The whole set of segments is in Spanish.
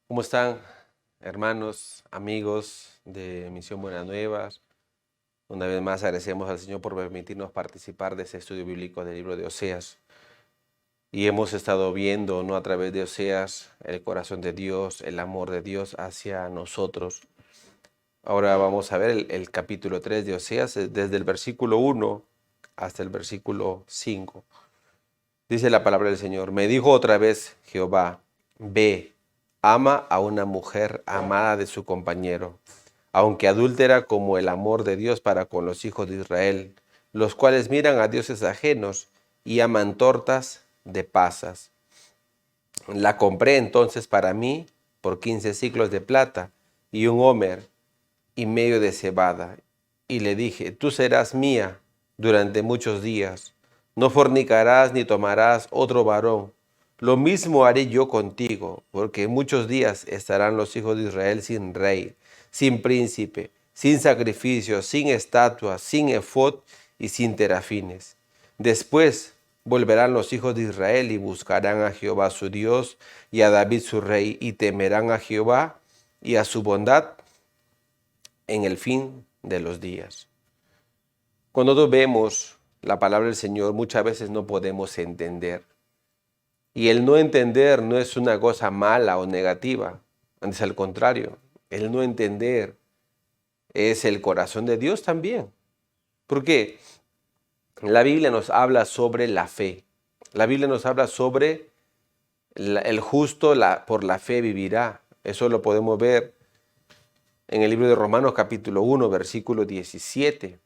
¿Cómo están, hermanos, amigos de Misión Buenas Nuevas? Una vez más agradecemos al Señor por permitirnos participar de este estudio bíblico del libro de Oseas. Y hemos estado viendo, ¿no?, a través de Oseas, el corazón de Dios, el amor de Dios hacia nosotros. Ahora vamos a ver el capítulo 3 de Oseas, desde el versículo 1 hasta el versículo 5. Dice la palabra del Señor: me dijo otra vez Jehová, ve, ama a una mujer amada de su compañero, aunque adúltera como el amor de Dios para con los hijos de Israel, los cuales miran a dioses ajenos y aman tortas de pasas. La compré entonces para mí por 15 siclos de plata y un homer y medio de cebada. Y le dije: tú serás mía durante muchos días, no fornicarás ni tomarás otro varón. Lo mismo haré yo contigo, porque en muchos días estarán los hijos de Israel sin rey, sin príncipe, sin sacrificio, sin estatua, sin efod y sin terafines. Después volverán los hijos de Israel y buscarán a Jehová su Dios y a David su rey, y temerán a Jehová y a su bondad en el fin de los días. Cuando nosotros vemos la palabra del Señor, muchas veces no podemos entender. Y el no entender no es una cosa mala o negativa, antes al contrario, el no entender es el corazón de Dios también. Porque la Biblia nos habla sobre la fe. La Biblia nos habla sobre el justo por la fe vivirá. Eso lo podemos ver en el libro de Romanos capítulo 1, versículo 17.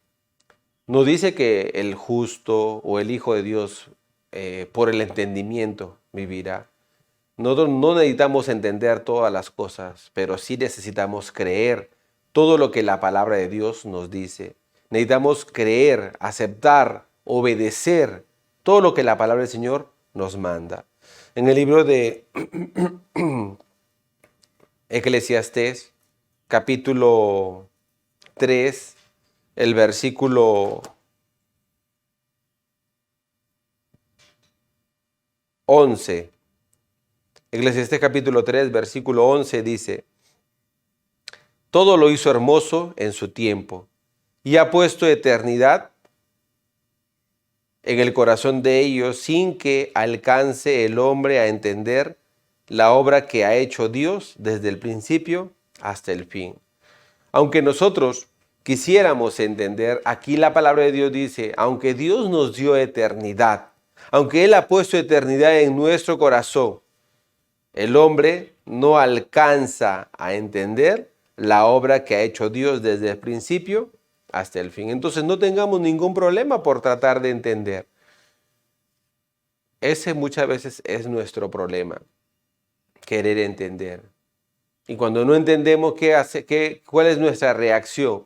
Nos dice que el justo o el Hijo de Dios por el entendimiento vivirá. Nosotros no necesitamos entender todas las cosas, pero sí necesitamos creer todo lo que la palabra de Dios nos dice. Necesitamos creer, aceptar, obedecer todo lo que la palabra del Señor nos manda. En el libro de Eclesiastés, capítulo 3, el versículo 11. Eclesiastés capítulo 3, versículo 11 dice: todo lo hizo hermoso en su tiempo, y ha puesto eternidad en el corazón de ellos, sin que alcance el hombre a entender la obra que ha hecho Dios desde el principio hasta el fin. Aunque nosotros quisiéramos entender, aquí la palabra de Dios dice, aunque Dios nos dio eternidad, aunque Él ha puesto eternidad en nuestro corazón, el hombre no alcanza a entender la obra que ha hecho Dios desde el principio hasta el fin. Entonces no tengamos ningún problema por tratar de entender. Ese muchas veces es nuestro problema, querer entender. Y cuando no entendemos cuál es nuestra reacción,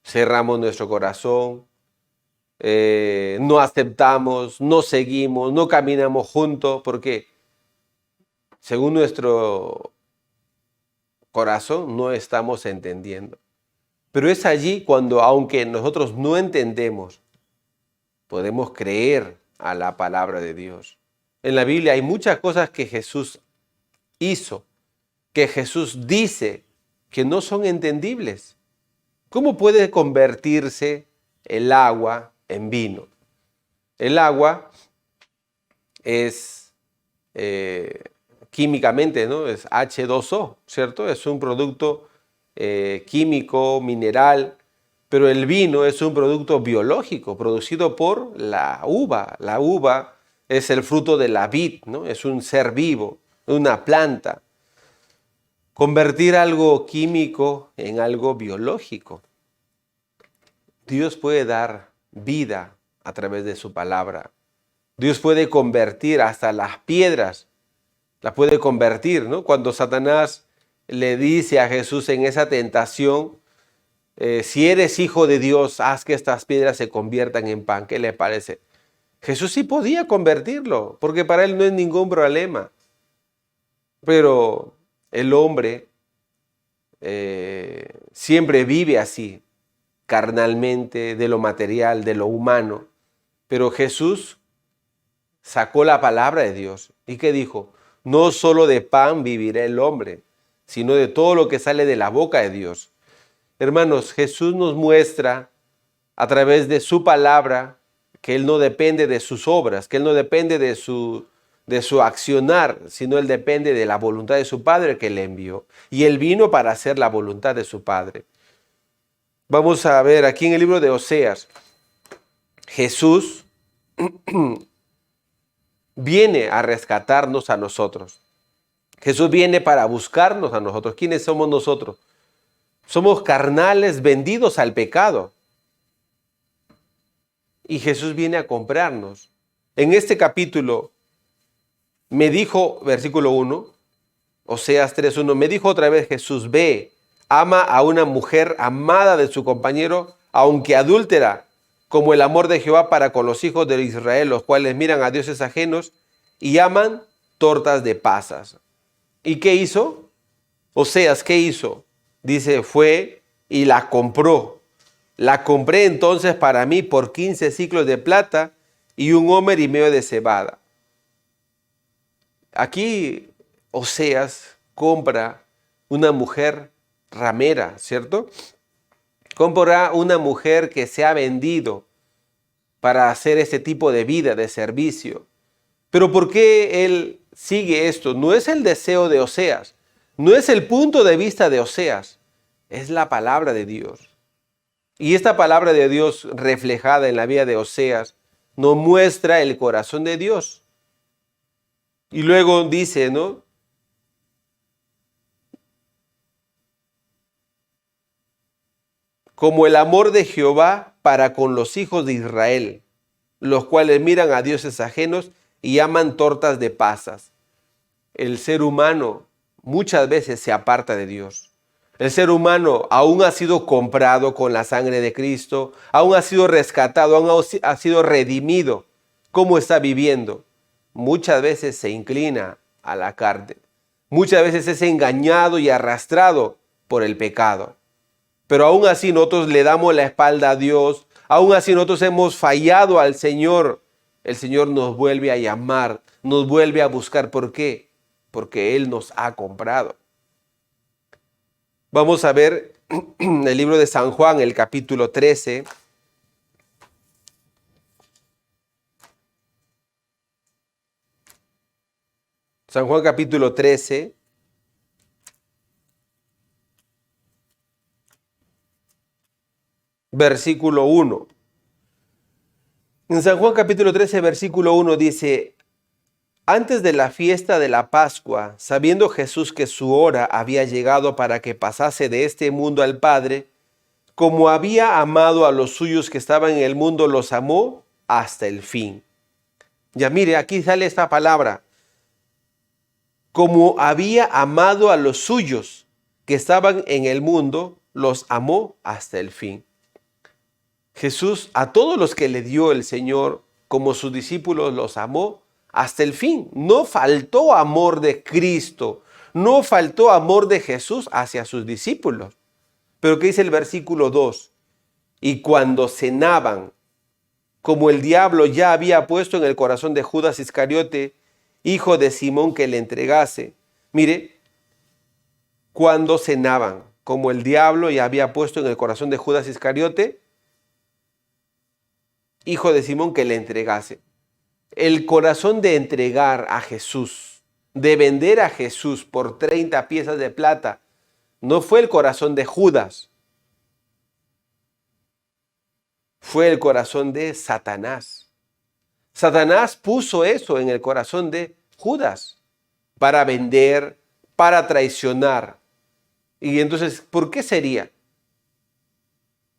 cerramos nuestro corazón, no aceptamos, no seguimos, no caminamos juntos, porque según nuestro corazón no estamos entendiendo. Pero es allí cuando, aunque nosotros no entendemos, podemos creer a la palabra de Dios. En la Biblia hay muchas cosas que Jesús hizo, que Jesús dice que no son entendibles. ¿Cómo puede convertirse el agua en vino? El agua es químicamente, ¿no?, es H2O, ¿cierto? Es un producto químico, mineral, pero el vino es un producto biológico producido por la uva. La uva es el fruto de la vid, ¿no? Es un ser vivo, una planta. Convertir algo químico en algo biológico. Dios puede dar vida a través de su palabra. Dios puede convertir hasta las piedras, las puede convertir, ¿no? Cuando Satanás le dice a Jesús en esa tentación, si eres hijo de Dios, haz que estas piedras se conviertan en pan. ¿Qué le parece? Jesús sí podía convertirlo, porque para él no es ningún problema. Pero el hombre siempre vive así, carnalmente, de lo material, de lo humano. Pero Jesús sacó la palabra de Dios. ¿Y qué dijo? No solo de pan vivirá el hombre, sino de todo lo que sale de la boca de Dios. Hermanos, Jesús nos muestra a través de su palabra que Él no depende de sus obras, que Él no depende de su accionar, sino Él depende de la voluntad de su Padre que le envió. Y Él vino para hacer la voluntad de su Padre. Vamos a ver aquí en el libro de Oseas, Jesús viene a rescatarnos a nosotros. Jesús viene para buscarnos a nosotros. ¿Quiénes somos nosotros? Somos carnales vendidos al pecado. Y Jesús viene a comprarnos. En este capítulo me dijo, versículo 1, Oseas 3:1, me dijo otra vez Jesús, ve, ama a una mujer amada de su compañero, aunque adúltera, como el amor de Jehová para con los hijos de Israel, los cuales miran a dioses ajenos y aman tortas de pasas. ¿Y qué hizo? Oseas, ¿qué hizo? Dice, fue y la compró. La compré entonces para mí por 15 siclos de plata y 1,5 homer de cebada. Aquí Oseas compra una mujer ramera, ¿cierto? Compra una mujer que se ha vendido para hacer este tipo de vida, de servicio. Pero ¿por qué él sigue esto? No es el deseo de Oseas, no es el punto de vista de Oseas, es la palabra de Dios. Y esta palabra de Dios reflejada en la vida de Oseas nos muestra el corazón de Dios. Y luego dice, ¿no? Como el amor de Jehová para con los hijos de Israel, los cuales miran a dioses ajenos y aman tortas de pasas. El ser humano muchas veces se aparta de Dios. El ser humano aún ha sido comprado con la sangre de Cristo, aún ha sido rescatado, aún ha sido redimido. ¿Cómo está viviendo? Muchas veces se inclina a la carne. Muchas veces es engañado y arrastrado por el pecado. Pero aún así nosotros le damos la espalda a Dios, aún así nosotros hemos fallado al Señor. El Señor nos vuelve a llamar, nos vuelve a buscar. ¿Por qué? Porque Él nos ha comprado. Vamos a ver el libro de San Juan, el capítulo 13. San Juan capítulo 13. Versículo 1. En San Juan capítulo 13, versículo 1 dice, antes de la fiesta de la Pascua, sabiendo Jesús que su hora había llegado para que pasase de este mundo al Padre, como había amado a los suyos que estaban en el mundo, los amó hasta el fin. Ya mire, aquí sale esta palabra. Como había amado a los suyos que estaban en el mundo, los amó hasta el fin. Jesús a todos los que le dio el Señor como sus discípulos los amó hasta el fin. No faltó amor de Cristo, no faltó amor de Jesús hacia sus discípulos. Pero ¿qué dice el versículo 2? Y cuando cenaban, como el diablo ya había puesto en el corazón de Judas Iscariote, hijo de Simón, que le entregase. Mire, cuando cenaban, como el diablo ya había puesto en el corazón de Judas Iscariote, hijo de Simón, que le entregase. El corazón de entregar a Jesús, de vender a Jesús por 30 piezas de plata, no fue el corazón de Judas, fue el corazón de Satanás. Satanás puso eso en el corazón de Judas para vender, para traicionar. Y entonces, ¿por qué sería?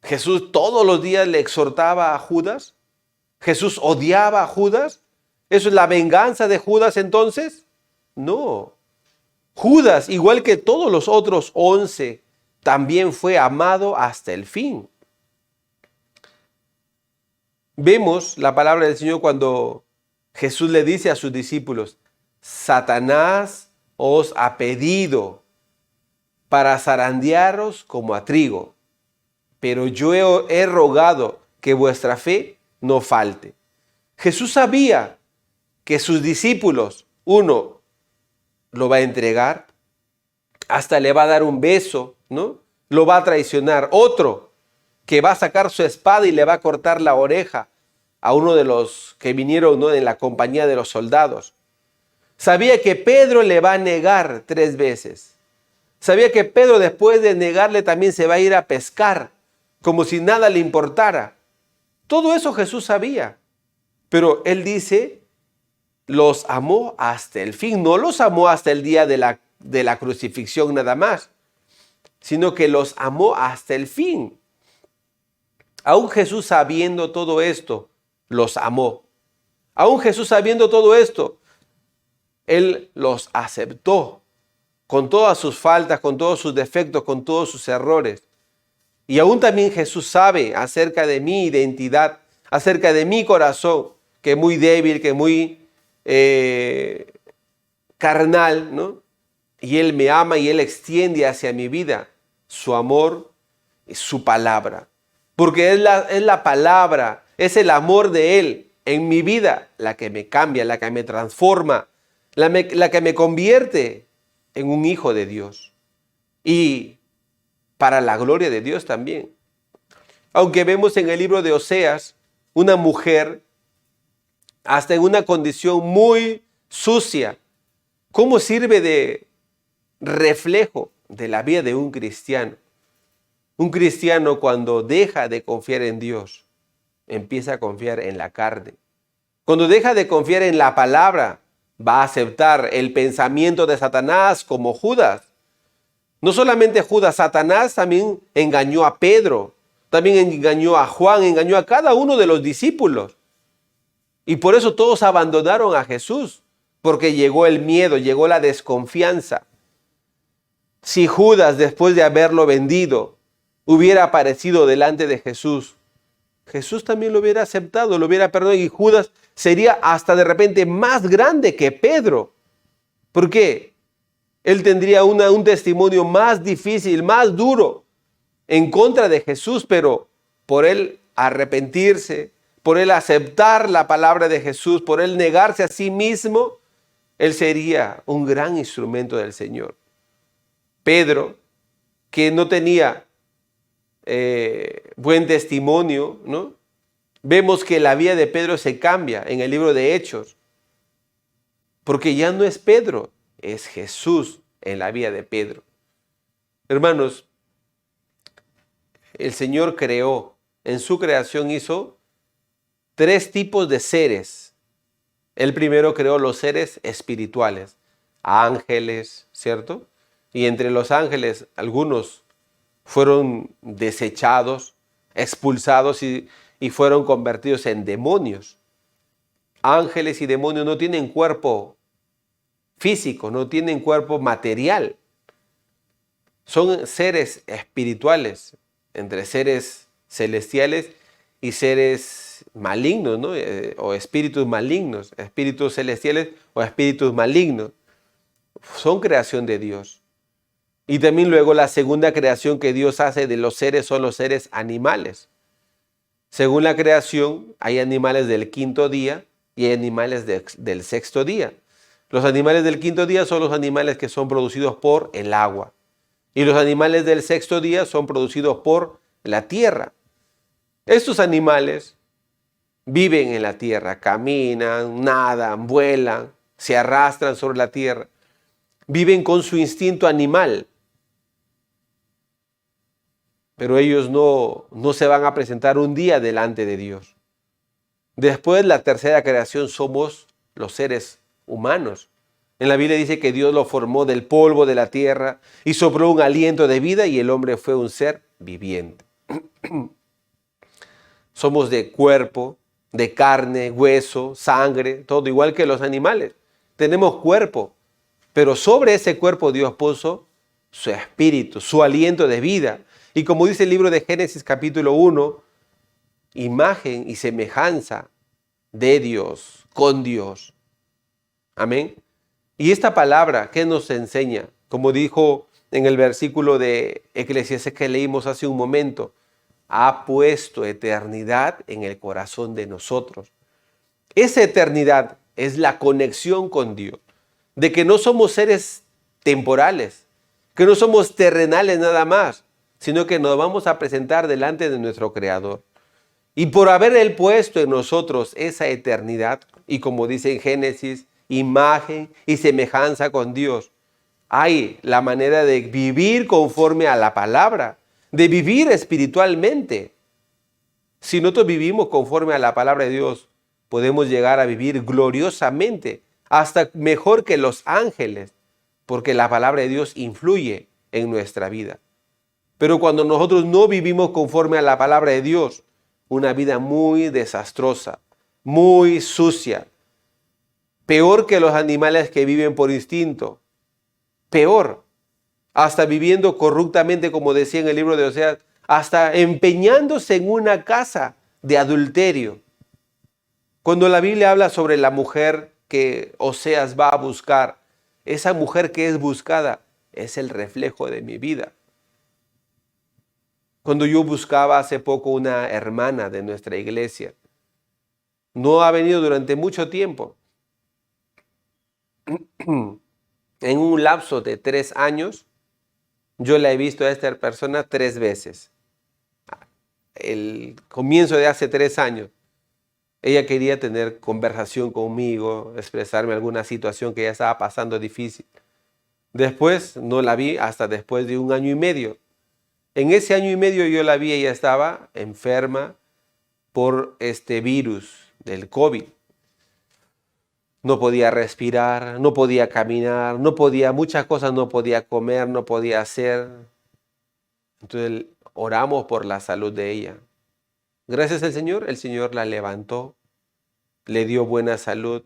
¿Jesús todos los días le exhortaba a Judas? ¿Jesús odiaba a Judas? ¿Eso es la venganza de Judas entonces? No. Judas, igual que todos los otros 11 también fue amado hasta el fin. Vemos la palabra del Señor cuando Jesús le dice a sus discípulos: Satanás os ha pedido para zarandearos como a trigo, pero yo he rogado que vuestra fe no falte. Jesús sabía que sus discípulos, uno lo va a entregar, hasta le va a dar un beso, ¿no? Lo va a traicionar. Otro que va a sacar su espada y le va a cortar la oreja a uno de los que vinieron, ¿no?, en la compañía de los soldados. Sabía que Pedro le va a negar 3 veces. Sabía que Pedro, después de negarle, también se va a ir a pescar, como si nada le importara. Todo eso Jesús sabía. Pero él dice, los amó hasta el fin. No los amó hasta el día de la crucifixión nada más, sino que los amó hasta el fin. Aún Jesús, sabiendo todo esto, los amó. Aún Jesús, sabiendo todo esto, Él los aceptó con todas sus faltas, con todos sus defectos, con todos sus errores. Y aún también Jesús sabe acerca de mi identidad, acerca de mi corazón, que es muy débil, que es muy carnal, ¿no? Y Él me ama y Él extiende hacia mi vida su amor y su palabra. Porque es la palabra, es el amor de Él en mi vida la que me cambia, la que me transforma, la que me convierte en un hijo de Dios. Y para la gloria de Dios también. Aunque vemos en el libro de Oseas una mujer hasta en una condición muy sucia, ¿cómo sirve de reflejo de la vida de un cristiano? Un cristiano, cuando deja de confiar en Dios, empieza a confiar en la carne. Cuando deja de confiar en la palabra, va a aceptar el pensamiento de Satanás, como Judas. No solamente Judas, Satanás también engañó a Pedro, también engañó a Juan, engañó a cada uno de los discípulos. Y por eso todos abandonaron a Jesús, porque llegó el miedo, llegó la desconfianza. Si Judas, después de haberlo vendido, hubiera aparecido delante de Jesús, Jesús también lo hubiera aceptado, lo hubiera perdonado, y Judas sería hasta de repente más grande que Pedro. ¿Por qué? Él tendría un testimonio más difícil, más duro en contra de Jesús, pero por él arrepentirse, por él aceptar la palabra de Jesús, por él negarse a sí mismo, él sería un gran instrumento del Señor. Pedro, que no tenía buen testimonio, ¿no? Vemos que la vida de Pedro se cambia en el libro de Hechos, porque ya no es Pedro, es Jesús en la vida de Pedro. Hermanos, el Señor creó, en su creación hizo 3 tipos de seres. El primero creó los seres espirituales, ángeles, ¿cierto? Y entre los ángeles, algunos fueron desechados, expulsados y fueron convertidos en demonios. Ángeles y demonios no tienen cuerpo físico, no tienen cuerpo material. Son seres espirituales, entre seres celestiales y seres malignos, ¿no? O espíritus malignos, espíritus celestiales o espíritus malignos. Son creación de Dios. Y también luego la segunda creación que Dios hace de los seres son los seres animales. Según la creación, hay animales del 5º día y hay animales del 6º día. Los animales del 5º día son los animales que son producidos por el agua. Y los animales del 6º día son producidos por la tierra. Estos animales viven en la tierra, caminan, nadan, vuelan, se arrastran sobre la tierra. Viven con su instinto animal. Pero ellos no se van a presentar un día delante de Dios. Después, la tercera creación somos los seres humanos. En la Biblia dice que Dios lo formó del polvo de la tierra y sopló un aliento de vida y el hombre fue un ser viviente. Somos de cuerpo, de carne, hueso, sangre, todo igual que los animales. Tenemos cuerpo, pero sobre ese cuerpo Dios puso su espíritu, su aliento de vida. Y como dice el libro de Génesis capítulo 1, imagen y semejanza de Dios, con Dios. Amén. Y esta palabra, ¿qué nos enseña? Como dijo en el versículo de Eclesiastés que leímos hace un momento, ha puesto eternidad en el corazón de nosotros. Esa eternidad es la conexión con Dios, de que no somos seres temporales, que no somos terrenales nada más, sino que nos vamos a presentar delante de nuestro Creador. Y por haber Él puesto en nosotros esa eternidad, y como dice en Génesis, imagen y semejanza con Dios, hay la manera de vivir conforme a la palabra, de vivir espiritualmente. Si nosotros vivimos conforme a la palabra de Dios, podemos llegar a vivir gloriosamente, hasta mejor que los ángeles, porque la palabra de Dios influye en nuestra vida. Pero cuando nosotros no vivimos conforme a la palabra de Dios, una vida muy desastrosa, muy sucia, peor que los animales que viven por instinto, peor, hasta viviendo corruptamente, como decía en el libro de Oseas, hasta empeñándose en una casa de adulterio. Cuando la Biblia habla sobre la mujer que Oseas va a buscar, esa mujer que es buscada es el reflejo de mi vida. Cuando yo buscaba hace poco una hermana de nuestra iglesia, no ha venido durante mucho tiempo. En un lapso de 3 años, yo la he visto a esta persona 3 veces. El comienzo de hace 3 años, ella quería tener conversación conmigo, expresarme alguna situación que ella estaba pasando difícil. Después no la vi hasta después de 1 año y medio. En ese año y medio yo la vi, ella estaba enferma por este virus del COVID. No podía respirar, no podía caminar, muchas cosas no podía comer, no podía hacer. Entonces oramos por la salud de ella. Gracias al Señor, el Señor la levantó, le dio buena salud.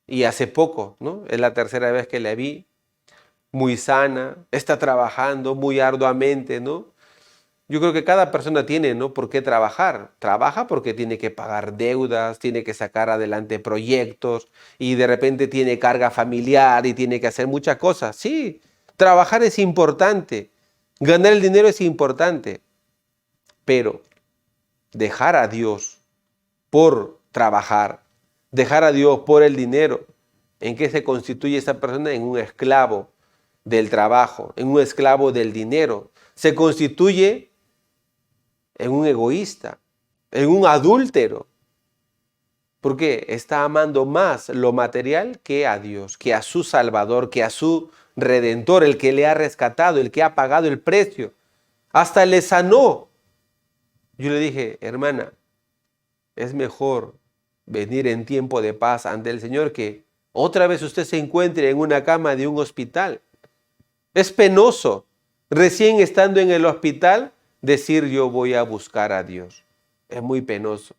Y hace poco, ¿no? Es la 3.ª vez que la vi, muy sana, está trabajando muy arduamente, ¿no? Yo creo que cada persona tiene, ¿no?, por qué trabajar. Trabaja porque tiene que pagar deudas, tiene que sacar adelante proyectos y de repente tiene carga familiar y tiene que hacer muchas cosas. Sí, trabajar es importante, ganar el dinero es importante, pero dejar a Dios por trabajar, dejar a Dios por el dinero, ¿en qué se constituye esa persona? En un esclavo del trabajo, en un esclavo del dinero. Se constituye en un egoísta, en un adúltero, porque está amando más lo material que a Dios, que a su Salvador, que a su Redentor, el que le ha rescatado, el que ha pagado el precio. Hasta le sanó. Yo le dije, hermana, es mejor venir en tiempo de paz ante el Señor que otra vez usted se encuentre en una cama de un hospital. Es penoso, recién estando en el hospital, decir yo voy a buscar a Dios. Es muy penoso.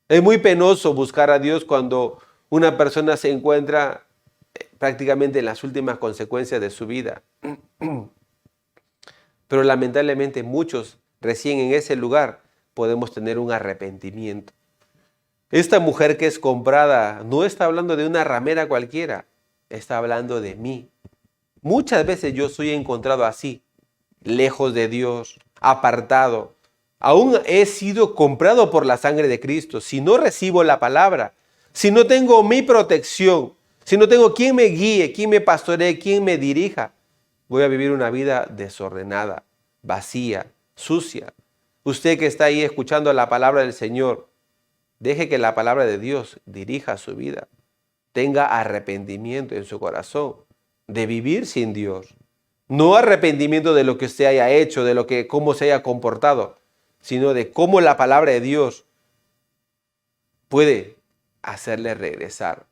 Es muy penoso buscar a Dios cuando una persona se encuentra prácticamente en las últimas consecuencias de su vida. Pero lamentablemente muchos recién en ese lugar podemos tener un arrepentimiento. Esta mujer que es comprada no está hablando de una ramera cualquiera, está hablando de mí. Muchas veces yo soy encontrado así, lejos de Dios, apartado. Aún he sido comprado por la sangre de Cristo. Si no recibo la palabra, si no tengo mi protección, si no tengo quien me guíe, quien me pastoree, quien me dirija, voy a vivir una vida desordenada, vacía, sucia. Usted que está ahí escuchando la palabra del Señor, deje que la palabra de Dios dirija su vida. Tenga arrepentimiento en su corazón de vivir sin Dios. No arrepentimiento de lo que usted haya hecho, de cómo se haya comportado, sino de cómo la palabra de Dios puede hacerle regresar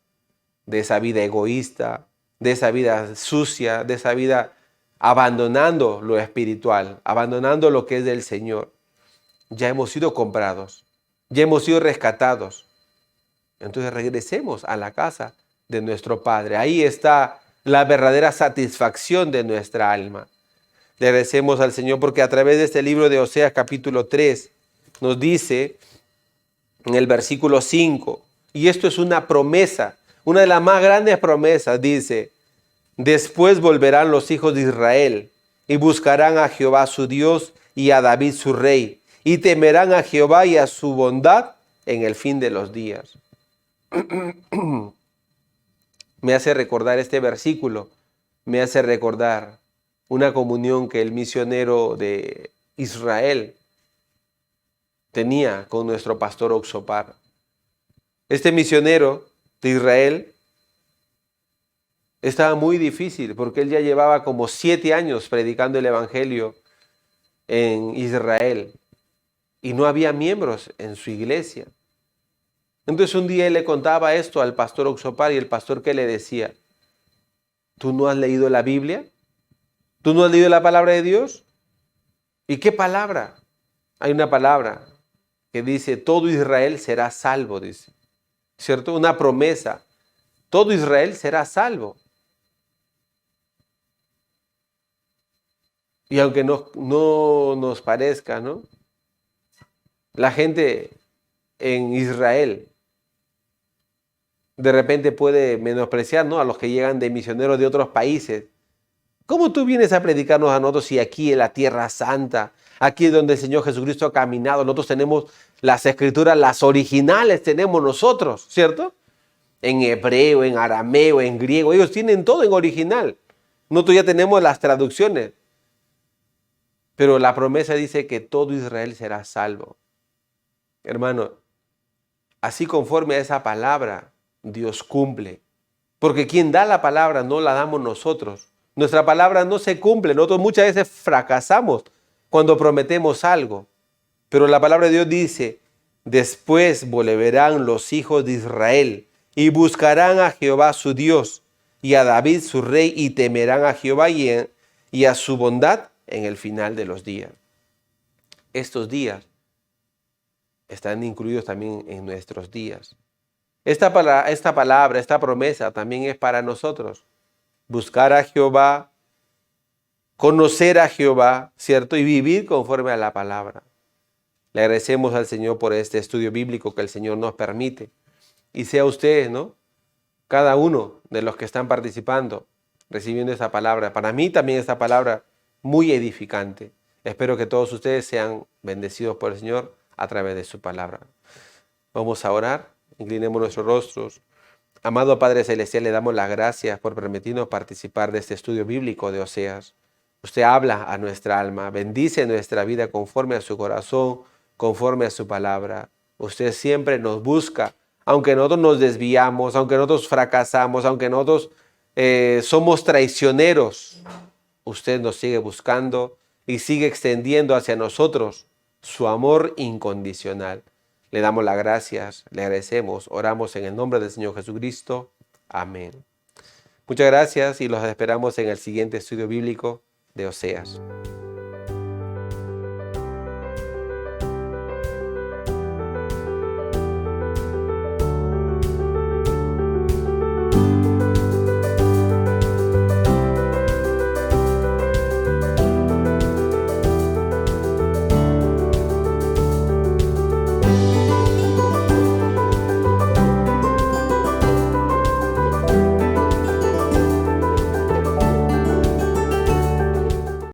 de esa vida egoísta, de esa vida sucia, de esa vida abandonando lo espiritual, abandonando lo que es del Señor. Ya hemos sido comprados, ya hemos sido rescatados. Entonces regresemos a la casa de nuestro Padre. Ahí está la verdadera satisfacción de nuestra alma. Le agradecemos al Señor porque a través de este libro de Oseas capítulo 3 nos dice en el versículo 5, y esto es una promesa, una de las más grandes promesas, dice: después volverán los hijos de Israel y buscarán a Jehová su Dios y a David su rey, y temerán a Jehová y a su bondad en el fin de los días. Me hace recordar este versículo, me hace recordar una comunión que el misionero de Israel tenía con nuestro pastor Oxopar. Este misionero de Israel estaba muy difícil porque él ya llevaba como 7 años predicando el evangelio en Israel y no había miembros en su iglesia. Entonces un día él le contaba esto al pastor Oxopar y el pastor, ¿qué le decía? ¿Tú no has leído la Biblia? ¿Tú no has leído la palabra de Dios? ¿Y qué palabra? Hay una palabra que dice: todo Israel será salvo, dice. ¿Cierto? Una promesa. Todo Israel será salvo. Y aunque no nos parezca, ¿no? La gente en Israel de repente puede menospreciar, ¿no?, a los que llegan de misioneros de otros países. ¿Cómo tú vienes a predicarnos a nosotros si aquí en la Tierra Santa, aquí es donde el Señor Jesucristo ha caminado, nosotros tenemos las escrituras, las originales tenemos nosotros, ¿cierto? En hebreo, en arameo, en griego, ellos tienen todo en original. Nosotros ya tenemos las traducciones. Pero la promesa dice que todo Israel será salvo. Hermano, así conforme a esa palabra, Dios cumple. Porque quien da la palabra no la damos nosotros. Nuestra palabra no se cumple. Nosotros muchas veces fracasamos cuando prometemos algo. Pero la palabra de Dios dice: después volverán los hijos de Israel y buscarán a Jehová su Dios y a David su rey, y temerán a Jehová y a su bondad en el final de los días. Estos días están incluidos también en nuestros días. Esta palabra, esta promesa también es para nosotros. Buscar a Jehová, conocer a Jehová, ¿cierto? Y vivir conforme a la palabra. Le agradecemos al Señor por este estudio bíblico que el Señor nos permite. Y sea usted, ¿no?, cada uno de los que están participando, recibiendo esta palabra. Para mí también esta palabra muy edificante. Espero que todos ustedes sean bendecidos por el Señor a través de su palabra. Vamos a orar, inclinemos nuestros rostros. Amado Padre Celestial, le damos las gracias por permitirnos participar de este estudio bíblico de Oseas. Usted habla a nuestra alma, bendice nuestra vida conforme a su corazón, conforme a su palabra. Usted siempre nos busca, aunque nosotros nos desviamos, aunque nosotros fracasamos, aunque nosotros somos traicioneros. Usted nos sigue buscando y sigue extendiendo hacia nosotros su amor incondicional. Le damos las gracias, le agradecemos, oramos en el nombre del Señor Jesucristo. Amén. Muchas gracias y los esperamos en el siguiente estudio bíblico de Oseas.